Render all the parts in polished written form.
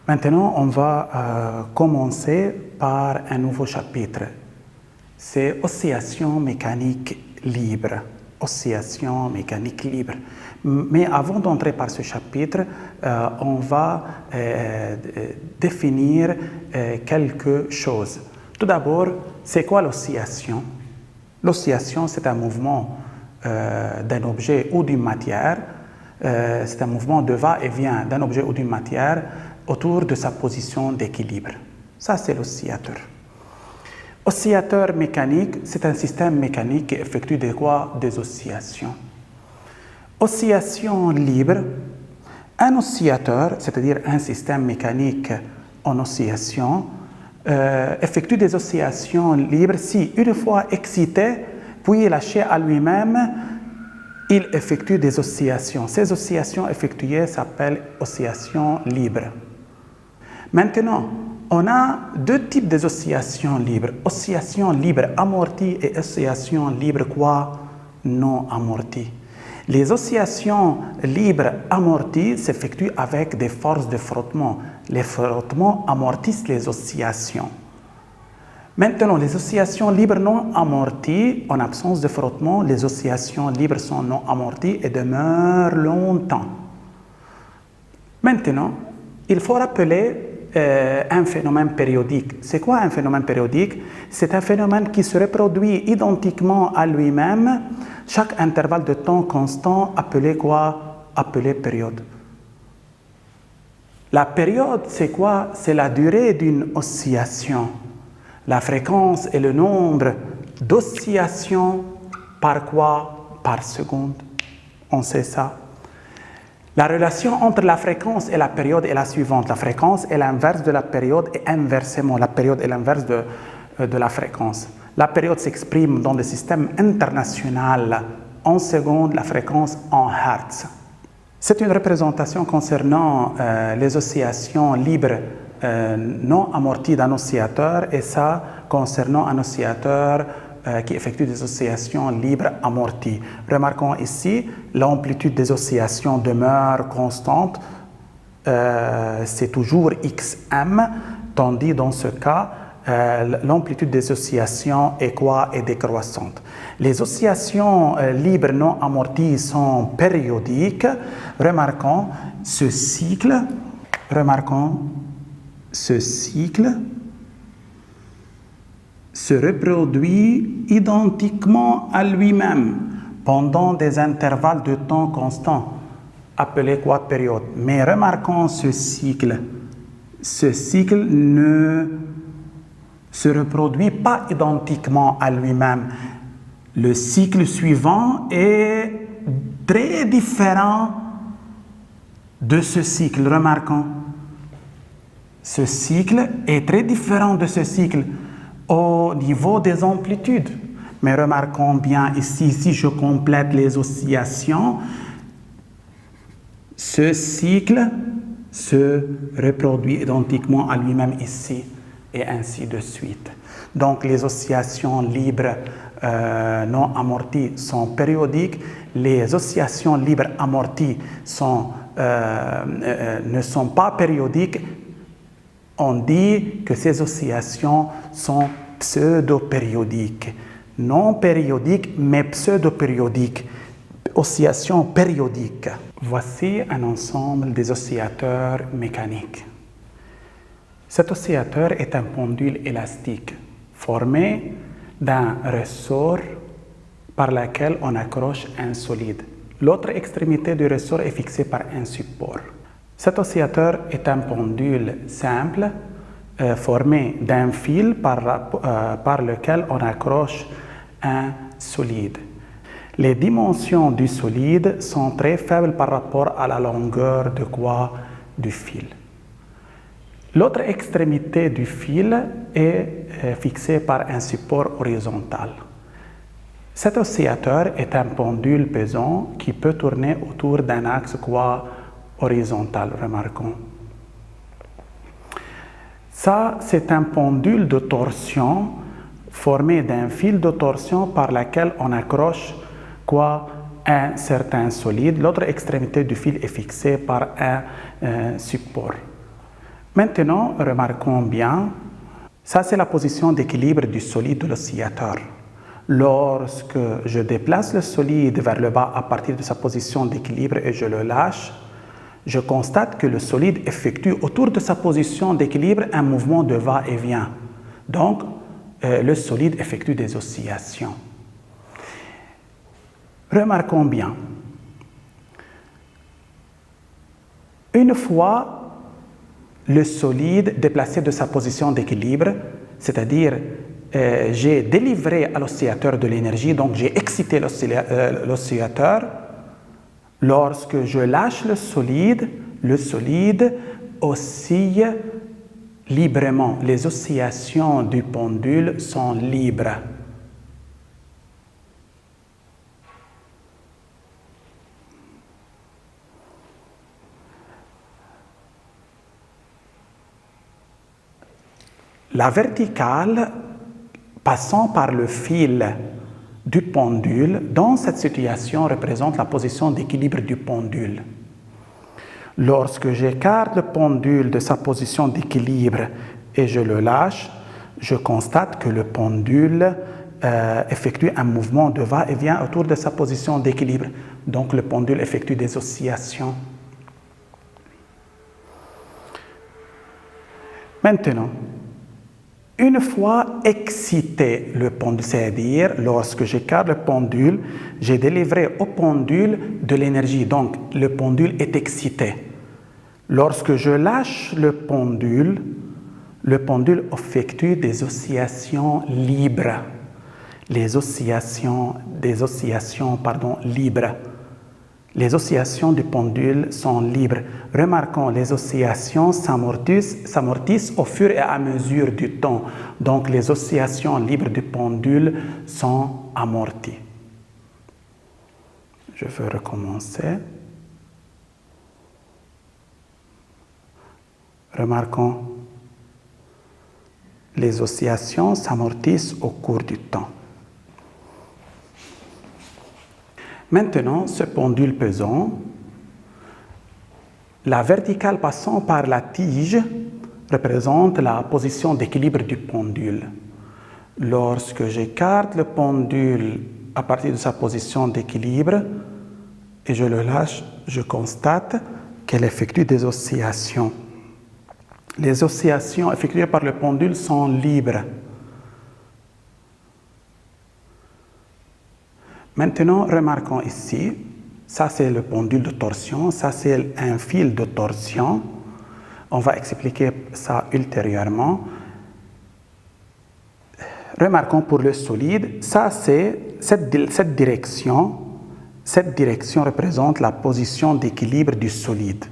Maintenant, on va commencer par un nouveau chapitre. C'est oscillation mécanique libre. Oscillation mécanique libre. Mais avant d'entrer par ce chapitre, on va définir quelque chose. Tout d'abord, c'est quoi l'oscillation? L'oscillation, c'est un mouvement d'un objet ou d'une matière. C'est un mouvement de va-et-vient d'un objet ou d'une matière autour de sa position d'équilibre. Ça, c'est l'oscillateur. Oscillateur mécanique, c'est un système mécanique qui effectue des oscillations. Oscillation libre, un oscillateur, c'est-à-dire un système mécanique en oscillation, effectue des oscillations libres si, une fois excité, puis lâché à lui-même, il effectue des oscillations. Ces oscillations effectuées s'appellent oscillations libres. Maintenant, on a deux types d'oscillations libres. Oscillation libre amortie et oscillation libre non amortie. Les oscillations libres amorties s'effectuent avec des forces de frottement. Les frottements amortissent les oscillations. Maintenant, les oscillations libres non amorties, en absence de frottement, les oscillations libres sont non amorties et demeurent longtemps. Maintenant, il faut rappeler un phénomène périodique. C'est quoi un phénomène périodique? C'est un phénomène qui se reproduit identiquement à lui-même, chaque intervalle de temps constant, appelé quoi? Appelé période. La période, c'est quoi? C'est la durée d'une oscillation. La fréquence est le nombre d'oscillations par quoi? Par seconde. On sait ça. La relation entre la fréquence et la période est la suivante. La fréquence est l'inverse de la période et inversement. La période est l'inverse de la fréquence. La période s'exprime dans le système international en secondes, la fréquence en hertz. C'est une représentation concernant les oscillations libres non amorties d'un oscillateur et ça concernant un oscillateur qui effectue des oscillations libres amorties. Remarquons ici, l'amplitude des oscillations demeure constante, c'est toujours XM, tandis dans ce cas, l'amplitude des oscillations est quoi? Est décroissante. Les oscillations libres non amorties sont périodiques. Remarquons ce cycle se reproduit identiquement à lui-même pendant des intervalles de temps constants, appelés quoi? Période. Mais remarquons ce cycle. Ce cycle ne se reproduit pas identiquement à lui-même. Le cycle suivant est très différent de ce cycle. Remarquons. Ce cycle est très différent de ce cycle au niveau des amplitudes. Mais remarquons bien ici, si je complète les oscillations, ce cycle se reproduit identiquement à lui-même ici et ainsi de suite. Donc les oscillations libres non amorties sont périodiques, les oscillations libres amorties ne sont pas périodiques. On dit que ces oscillations sont pseudo-périodiques. Non périodiques, mais pseudo-périodiques. Oscillations périodiques. Voici un ensemble des oscillateurs mécaniques. Cet oscillateur est un pendule élastique formé d'un ressort par lequel on accroche un solide. L'autre extrémité du ressort est fixée par un support. Cet oscillateur est un pendule simple formé d'un fil par lequel on accroche un solide. Les dimensions du solide sont très faibles par rapport à la longueur du fil. L'autre extrémité du fil est fixée par un support horizontal. Cet oscillateur est un pendule pesant qui peut tourner autour d'un axe horizontal, remarquons. Ça, c'est un pendule de torsion formé d'un fil de torsion par lequel on accroche un certain solide. L'autre extrémité du fil est fixée par un support. Maintenant, remarquons bien, ça c'est la position d'équilibre du solide de l'oscillateur. Lorsque je déplace le solide vers le bas à partir de sa position d'équilibre et je le lâche, je constate que le solide effectue autour de sa position d'équilibre un mouvement de va-et-vient. Donc, le solide effectue des oscillations. Remarquons bien, une fois le solide déplacé de sa position d'équilibre, c'est-à-dire j'ai délivré à l'oscillateur de l'énergie, donc j'ai excité l'oscillateur. Lorsque je lâche le solide oscille librement. Les oscillations du pendule sont libres. La verticale passant par le fil du pendule, dans cette situation, représente la position d'équilibre du pendule. Lorsque j'écarte le pendule de sa position d'équilibre et je le lâche, je constate que le pendule effectue un mouvement de va-et-vient autour de sa position d'équilibre. Donc le pendule effectue des oscillations. Maintenant, une fois excité le pendule, c'est-à-dire lorsque j'écarte le pendule, j'ai délivré au pendule de l'énergie, donc le pendule est excité. Lorsque je lâche le pendule effectue des oscillations libres. Des oscillations libres. Les oscillations du pendule sont libres. Remarquons, les oscillations s'amortissent au fur et à mesure du temps. Donc, les oscillations libres du pendule sont amorties. Je vais recommencer. Remarquons, les oscillations s'amortissent au cours du temps. Maintenant, ce pendule pesant, la verticale passant par la tige représente la position d'équilibre du pendule. Lorsque j'écarte le pendule à partir de sa position d'équilibre et je le lâche, je constate qu'elle effectue des oscillations. Les oscillations effectuées par le pendule sont libres. Maintenant, remarquons ici, ça c'est le pendule de torsion, ça c'est un fil de torsion. On va expliquer ça ultérieurement. Remarquons pour le solide, ça c'est cette direction. Cette direction représente la position d'équilibre du solide.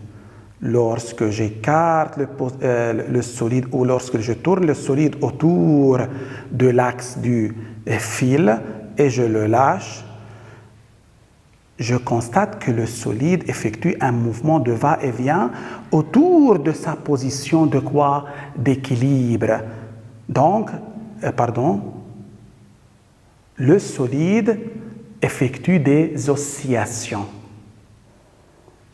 Lorsque j'écarte le solide ou lorsque je tourne le solide autour de l'axe du fil et je le lâche, je constate que le solide effectue un mouvement de va-et-vient autour de sa position de quoi? D'équilibre. Donc, le solide effectue des oscillations.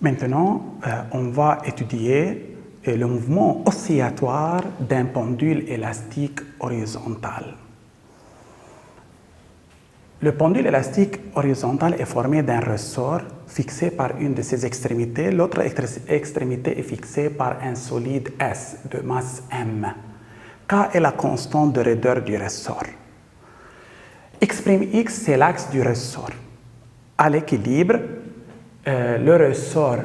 Maintenant, on va étudier le mouvement oscillatoire d'un pendule élastique horizontal. Le pendule élastique horizontal est formé d'un ressort fixé par une de ses extrémités. L'autre extrémité est fixée par un solide S de masse M. K est la constante de raideur du ressort. X', c'est l'axe du ressort. À l'équilibre, le ressort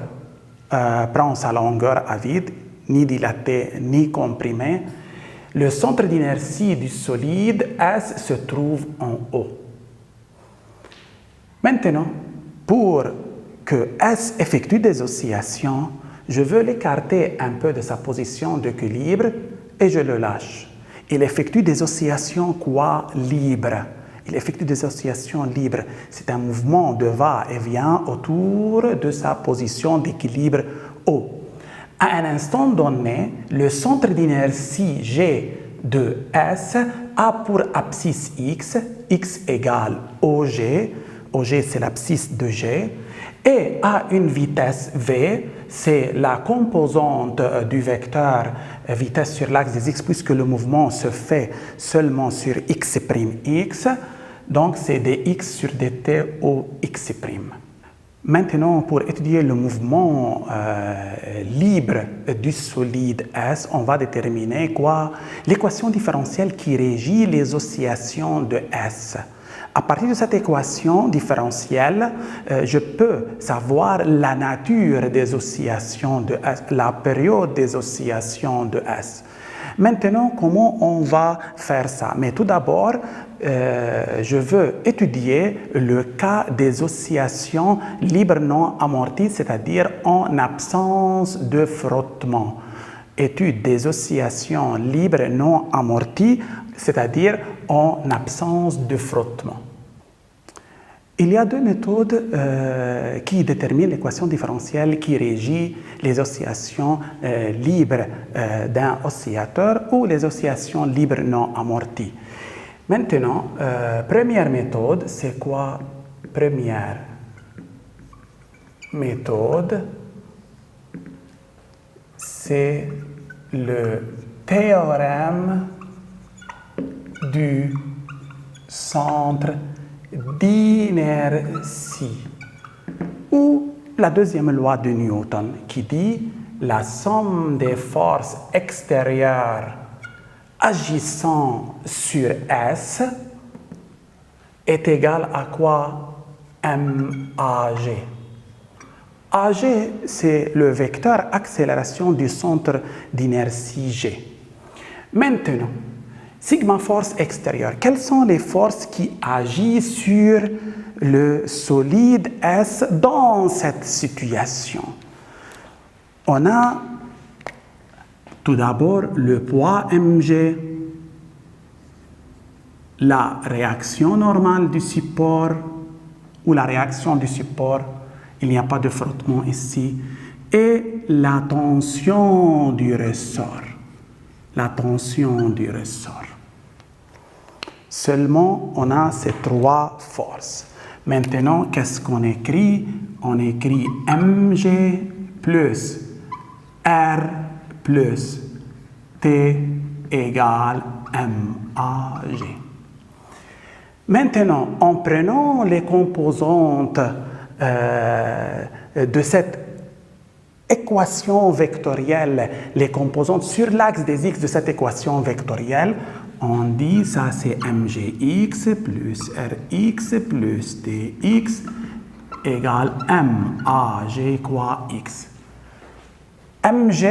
prend sa longueur à vide, ni dilatée ni comprimée. Le centre d'inertie du solide S se trouve en haut. Maintenant, pour que S effectue des oscillations, je veux l'écarter un peu de sa position d'équilibre et je le lâche. Il effectue des oscillations quoi? Libres. Il effectue des oscillations libres. C'est un mouvement de va-et-vient autour de sa position d'équilibre haut. À un instant donné, le centre d'inertie G de S a pour abscisse X égale OG. OG, c'est l'abscisse de G. Et à une vitesse v, c'est la composante du vecteur vitesse sur l'axe des x, puisque le mouvement se fait seulement sur x'. Donc, c'est dx sur dt au x'. Maintenant, pour étudier le mouvement libre du solide S, on va déterminer quoi? L'équation différentielle qui régit les oscillations de S. À partir de cette équation différentielle, je peux savoir la nature des oscillations de S, la période des oscillations de S. Maintenant, comment on va faire ça? Mais tout d'abord, je veux étudier le cas des oscillations libres non amorties, c'est-à-dire en absence de frottement. Étude des oscillations libres non amorties, c'est-à-dire en absence de frottement. Il y a deux méthodes qui déterminent l'équation différentielle qui régit les oscillations libres d'un oscillateur ou les oscillations libres non amorties. Maintenant, première méthode, c'est quoi? Première méthode, c'est le théorème du centre d'inertie ou la deuxième loi de Newton qui dit la somme des forces extérieures agissant sur S est égale à quoi? MAG. AG, c'est le vecteur accélération du centre d'inertie G. Maintenant, sigma force extérieure. Quelles sont les forces qui agissent sur le solide S dans cette situation? On a tout d'abord le poids mg, la réaction normale du support ou la réaction du support, il n'y a pas de frottement ici, et la tension du ressort. La tension du ressort. Seulement, on a ces trois forces. Maintenant, qu'est-ce qu'on écrit? On écrit mg plus r plus t égale mag. Maintenant, en prenant les composantes de cette équation vectorielle, les composantes sur l'axe des x de cette équation vectorielle, on dit ça c'est mgx plus rx plus tx égale mag quoi x. Mg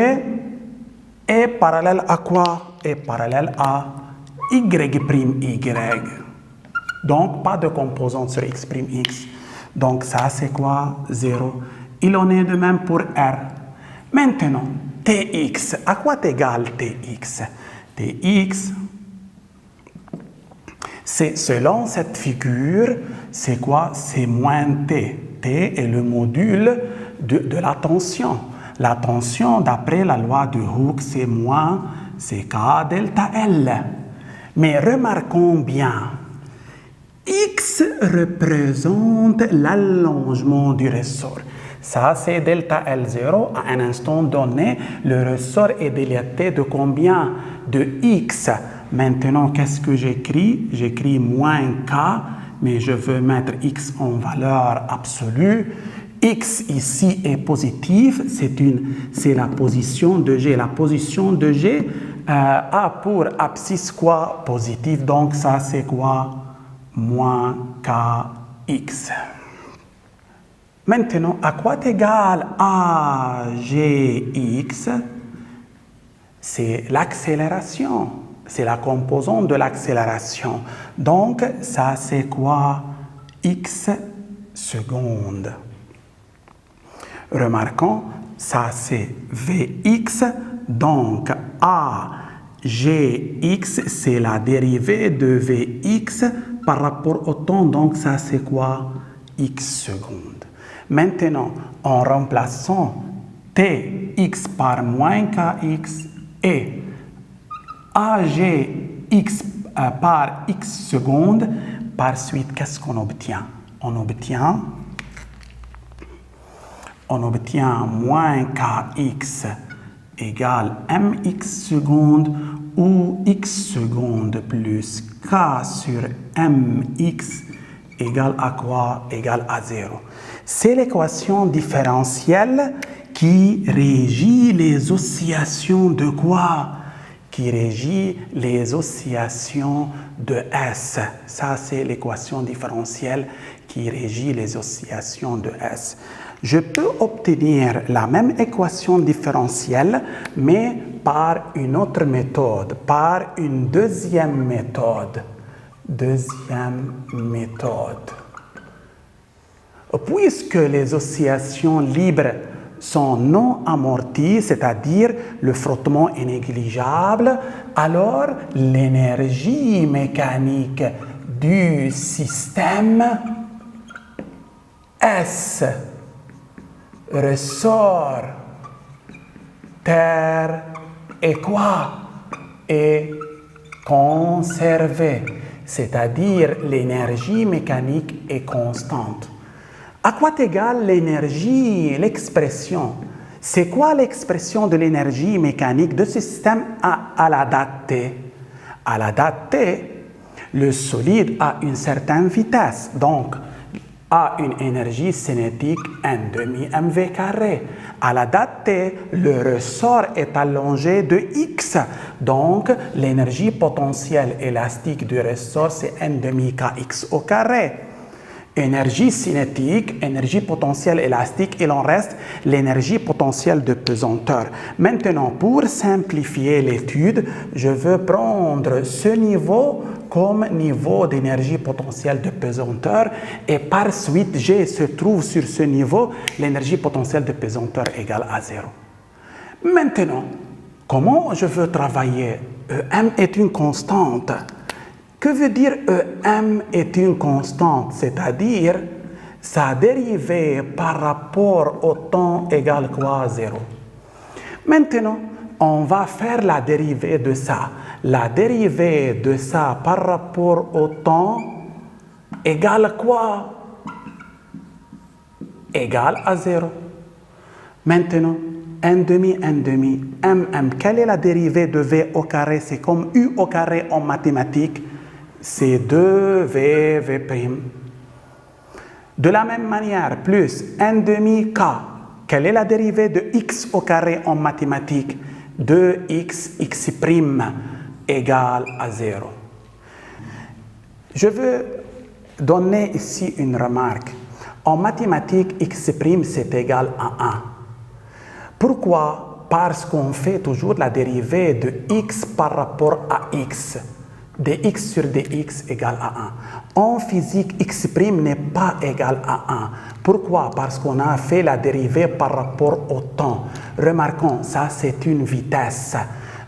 est parallèle à quoi? Est parallèle à y'. Donc, pas de composante sur x'. Donc, ça, c'est quoi? 0. Il en est de même pour R. Maintenant, Tx. À quoi est égal Tx? Tx, c'est selon cette figure, c'est quoi? C'est moins T. T est le module de la tension. La tension, d'après la loi de Hooke, c'est moins K delta L. Mais remarquons bien, X représente l'allongement du ressort. Ça, c'est delta L0. À un instant donné, le ressort est dilaté de combien? De X. Maintenant, qu'est-ce que j'écris? J'écris moins K, mais je veux mettre X en valeur absolue. X ici est positif, c'est la position de G. La position de G a pour abscisse quoi? Positif. Donc, ça, c'est quoi? Moins kx. Maintenant, à quoi est égal AGX? C'est l'accélération. C'est la composante de l'accélération. Donc, ça, c'est quoi? X secondes. Remarquons, ça, c'est Vx. Donc, AGX, c'est la dérivée de Vx par rapport au temps. Donc, ça, c'est quoi? X secondes. Maintenant, en remplaçant Tx par moins Kx et AGX par X secondes, par suite, qu'est-ce qu'on obtient? On obtient on obtient moins kx égale mx seconde ou x seconde plus k sur mx égale à quoi? Égale à 0. C'est l'équation différentielle qui régit les oscillations de quoi? Qui régit les oscillations de S. Ça, c'est l'équation différentielle qui régit les oscillations de S. Je peux obtenir la même équation différentielle, mais par une autre méthode, par une deuxième méthode. Puisque les oscillations libres sont non amorties, c'est-à-dire le frottement est négligeable, alors l'énergie mécanique du système S ressort terre et quoi? Est conservée, c'est-à-dire l'énergie mécanique est constante. À quoi égale l'énergie, l'expression? C'est quoi l'expression de l'énergie mécanique de ce système à la date t? À la date t, le solide a une certaine vitesse, donc a une énergie cinétique n demi mv carré. À la date t, le ressort est allongé de x, donc l'énergie potentielle élastique du ressort c'est n demi kx au carré. Énergie cinétique, énergie potentielle élastique, il en reste l'énergie potentielle de pesanteur. Maintenant, pour simplifier l'étude, je veux prendre ce niveau comme niveau d'énergie potentielle de pesanteur et par suite, G se trouve sur ce niveau, l'énergie potentielle de pesanteur égale à 0. Maintenant, comment je veux travailler? EM est une constante. Que veut dire EM est une constante? C'est-à-dire, sa dérivée par rapport au temps égale quoi? 0. Maintenant, on va faire la dérivée de ça. La dérivée de ça par rapport au temps égale quoi? Égale à 0. Maintenant, n demi, mm. Quelle est la dérivée de v au carré? C'est comme u au carré en mathématiques. C'est 2v'. De la même manière, plus n demi k. Quelle est la dérivée de x au carré en mathématiques? 2x, x' égale à 0. Je veux donner ici une remarque. En mathématiques, x' c'est égal à 1. Pourquoi? Parce qu'on fait toujours la dérivée de x par rapport à x. dx sur dx égale à 1. En physique, x' n'est pas égal à 1. Pourquoi? Parce qu'on a fait la dérivée par rapport au temps. Remarquons, ça c'est une vitesse.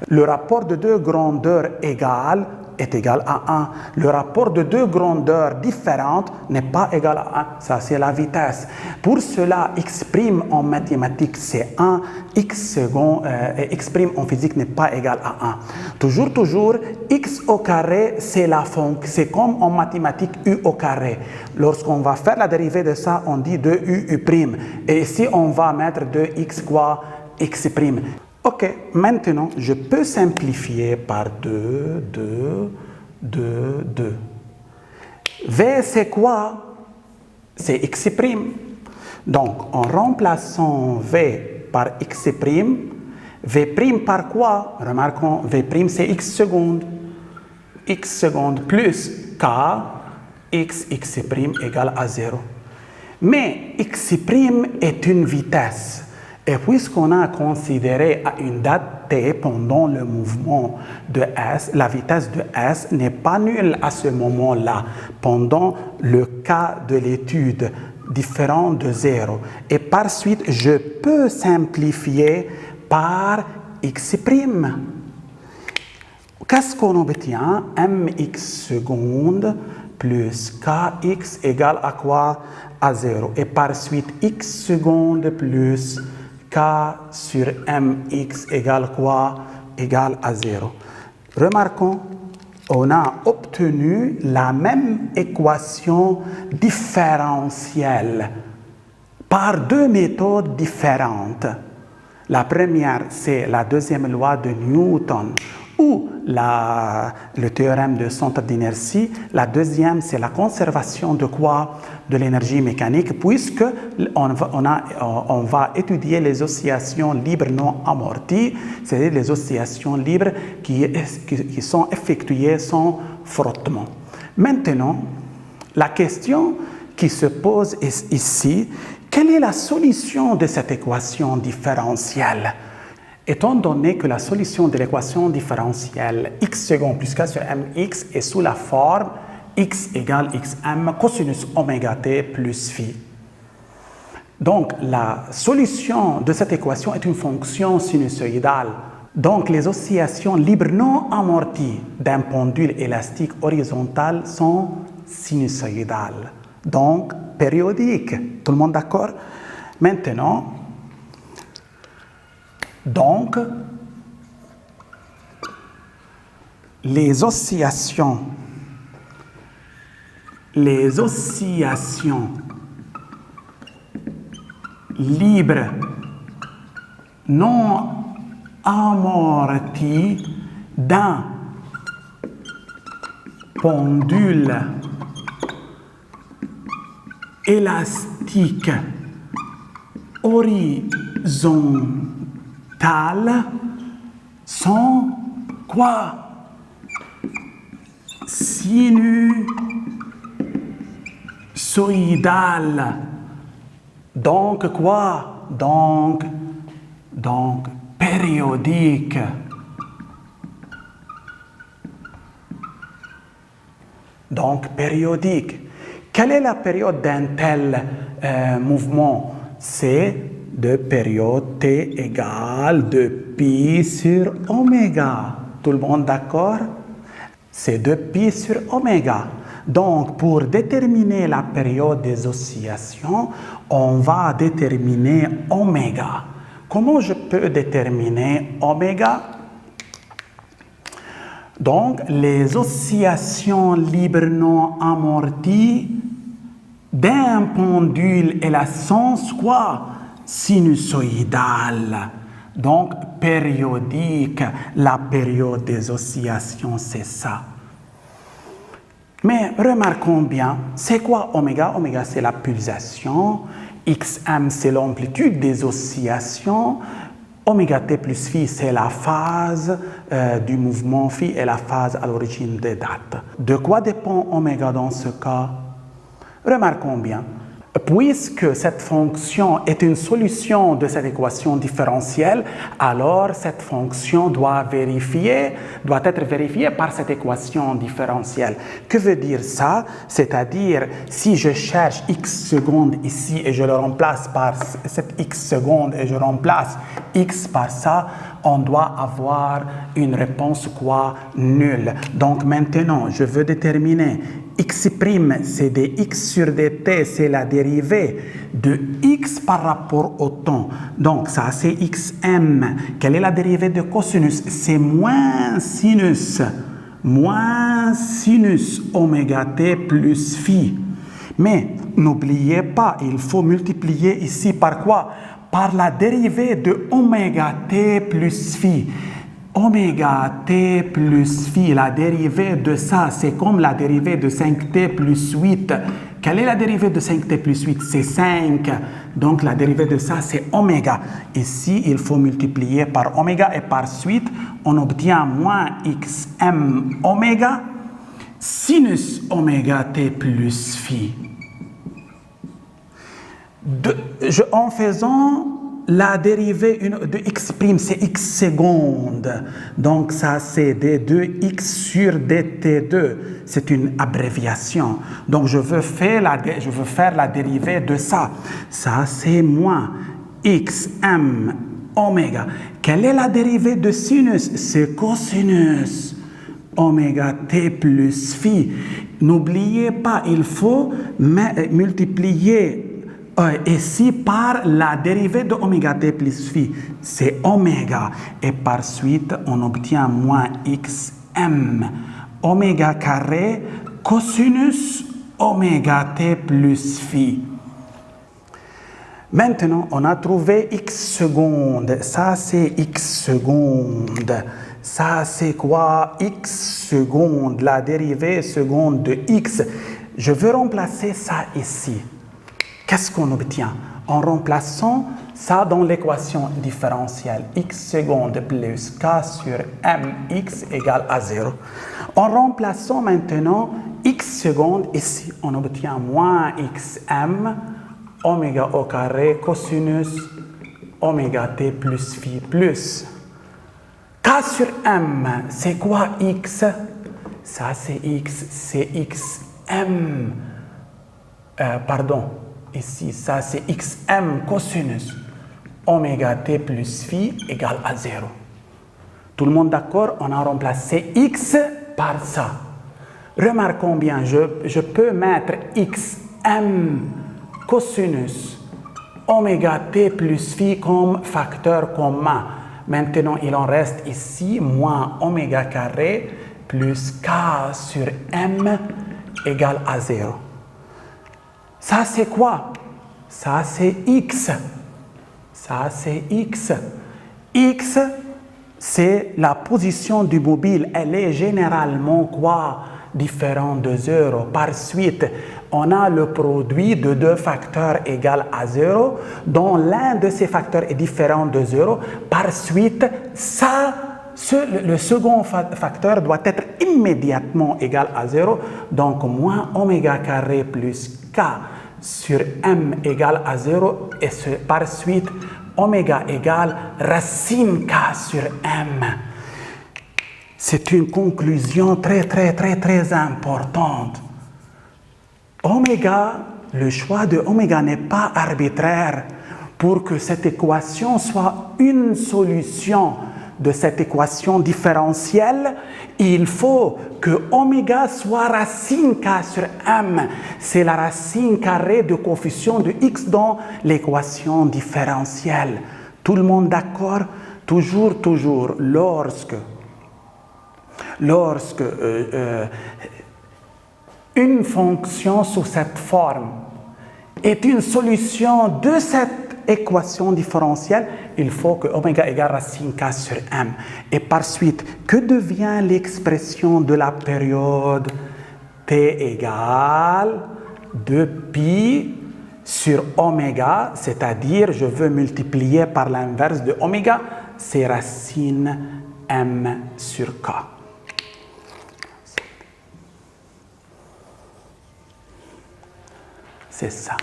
Le rapport de deux grandeurs égales est égal à 1. Le rapport de deux grandeurs différentes n'est pas égal à 1. Ça, c'est la vitesse. Pour cela, x' en mathématiques, c'est 1. X' en physique n'est pas égal à 1. Toujours, x au carré, c'est la fonction. C'est comme en mathématiques, u au carré. Lorsqu'on va faire la dérivée de ça, on dit 2u'. Et ici, on va mettre 2x quoi? X'. Ok, maintenant, je peux simplifier par 2. V, c'est quoi? C'est x'. Donc, en remplaçant V par x', V' par quoi? Remarquons, V' c'est x seconde. X seconde plus K, x' égale à 0. Mais x' est une vitesse. Et puisqu'on a considéré à une date t pendant le mouvement de S, la vitesse de S n'est pas nulle à ce moment-là, pendant le cas de l'étude, différent de 0. Et par suite, je peux simplifier par x'. Qu'est-ce qu'on obtient? Mx seconde plus kx égale à quoi? À 0. Et par suite, x seconde plus k sur mx égale quoi? Égale à 0. Remarquons, on a obtenu la même équation différentielle par deux méthodes différentes. La première, c'est la deuxième loi de Newton, ou le théorème de centre d'inertie. La deuxième, c'est la conservation de quoi? De l'énergie mécanique, puisque on va étudier les oscillations libres non amorties, c'est-à-dire les oscillations libres qui sont effectuées sans frottement. Maintenant, la question qui se pose ici, quelle est la solution de cette équation différentielle? Étant donné que la solution de l'équation différentielle x seconde plus k sur mx est sous la forme x égale xm cosinus oméga t plus phi. Donc, la solution de cette équation est une fonction sinusoïdale. Donc, les oscillations libres non amorties d'un pendule élastique horizontal sont sinusoïdales. Donc, périodiques. Tout le monde d'accord? Maintenant, donc, les oscillations libres non amorties d'un pendule élastique horizontal sont quoi? Sinusoïdales. Donc quoi? Donc périodique. Donc périodique. Quelle est la période d'un tel mouvement? C'est de période t égale de pi sur oméga. Tout le monde d'accord? C'est de pi sur oméga. Donc, pour déterminer la période des oscillations, on va déterminer oméga. Comment je peux déterminer oméga? Donc, les oscillations libres non amorties d'un pendule et la sens quoi? Sinusoïdale. Donc, périodique. La période des oscillations, c'est ça. Mais remarquons bien, c'est quoi oméga? Oméga, c'est la pulsation. Xm, c'est l'amplitude des oscillations. Oméga t plus phi, c'est la phase du mouvement. Phi est la phase à l'origine des dates. De quoi dépend oméga dans ce cas? Remarquons bien. Puisque cette fonction est une solution de cette équation différentielle, alors cette fonction doit être vérifiée par cette équation différentielle. Que veut dire ça? C'est-à-dire, si je cherche x secondes ici et je le remplace par cette x secondes et je remplace x par ça, on doit avoir une réponse quoi? Nulle. Donc maintenant, je veux déterminer x', c'est dx sur dt, c'est la dérivée de x par rapport au temps. Donc ça, c'est xm. Quelle est la dérivée de cosinus? C'est moins sinus oméga t plus phi. Mais n'oubliez pas, il faut multiplier ici par quoi? Par la dérivée de oméga t plus phi. Oméga t plus phi, la dérivée de ça, c'est comme la dérivée de 5t plus 8. Quelle est la dérivée de 5t plus 8? C'est 5. Donc la dérivée de ça, c'est oméga. Ici, il faut multiplier par oméga et par suite, on obtient moins xm oméga sinus oméga t plus phi. En faisant la dérivée de x', c'est x secondes. Donc ça, c'est d2x sur dt2. C'est une abréviation. Donc je veux faire la dérivée de ça. Ça, c'est moins xm oméga. Quelle est la dérivée de sinus? C'est cosinus oméga t plus phi. N'oubliez pas, il faut multiplier ici par la dérivée de oméga t plus phi, c'est oméga, et par suite on obtient moins xm oméga carré cosinus oméga t plus phi. Maintenant, on a trouvé x secondes. Ça, c'est x secondes. Ça, c'est quoi? X secondes. La dérivée seconde de x. Je veux remplacer ça ici. Qu'est-ce qu'on obtient? En remplaçant ça dans l'équation différentielle, x secondes plus k sur mx égale à 0. En remplaçant maintenant x secondes ici, on obtient moins xm oméga au carré cosinus oméga t plus phi plus. K sur m, c'est quoi x? Ça c'est x, c'est xm. Pardon, ici, ça c'est xm cosinus oméga t plus phi égale à 0. Tout le monde d'accord? On a remplacé x par ça. Remarquons bien, je peux mettre xm cosinus oméga t plus phi comme facteur commun. Maintenant, il en reste ici moins oméga carré plus k sur m égale à 0. Ça, c'est quoi? Ça, c'est x. Ça, c'est x. X, c'est la position du mobile. Elle est généralement quoi? Différente de 0. Par suite, on a le produit de deux facteurs égal à 0, dont l'un de ces facteurs est différent de 0. Par suite, le second facteur doit être immédiatement égal à 0. Donc, moins oméga carré plus k sur m égale à 0. Et par suite, oméga égale racine k sur m. C'est une conclusion très importante. Oméga, le choix de oméga n'est pas arbitraire. Pour que cette équation soit une solution de cette équation différentielle, il faut que oméga soit racine k sur m. C'est la racine carrée de coefficient de x dans l'équation différentielle. Tout le monde d'accord? Toujours, lorsque une fonction sous cette forme est une solution de cette équation différentielle, il faut que oméga égale racine k sur m. Et par suite, que devient l'expression de la période? T égale 2pi sur oméga, c'est-à-dire je veux multiplier par l'inverse de oméga, c'est racine m sur k. C'est ça.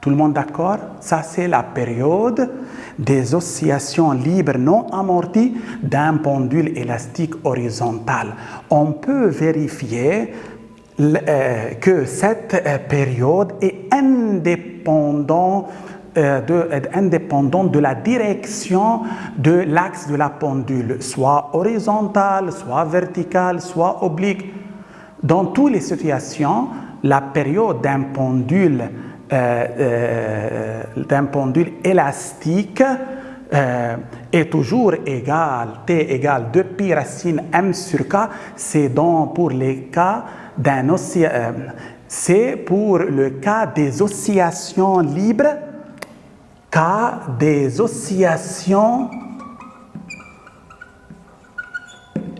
Tout le monde d'accord? Ça, c'est la période des oscillations libres non amorties d'un pendule élastique horizontal. On peut vérifier que cette période est indépendante de la direction de l'axe de la pendule, soit horizontale, soit verticale, soit oblique. Dans toutes les situations, la période d'un pendule élastique est toujours égale, T égale 2pi racine m sur k. C'est donc pour les cas c'est pour le cas des oscillations libres, cas des oscillations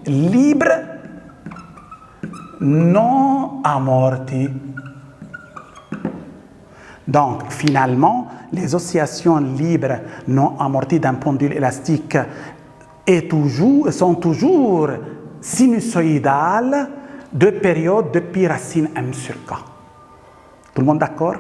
libres non amorties. Donc, finalement, les oscillations libres non amorties d'un pendule élastique sont toujours sinusoïdales de période de pi racine m sur k. Tout le monde d'accord?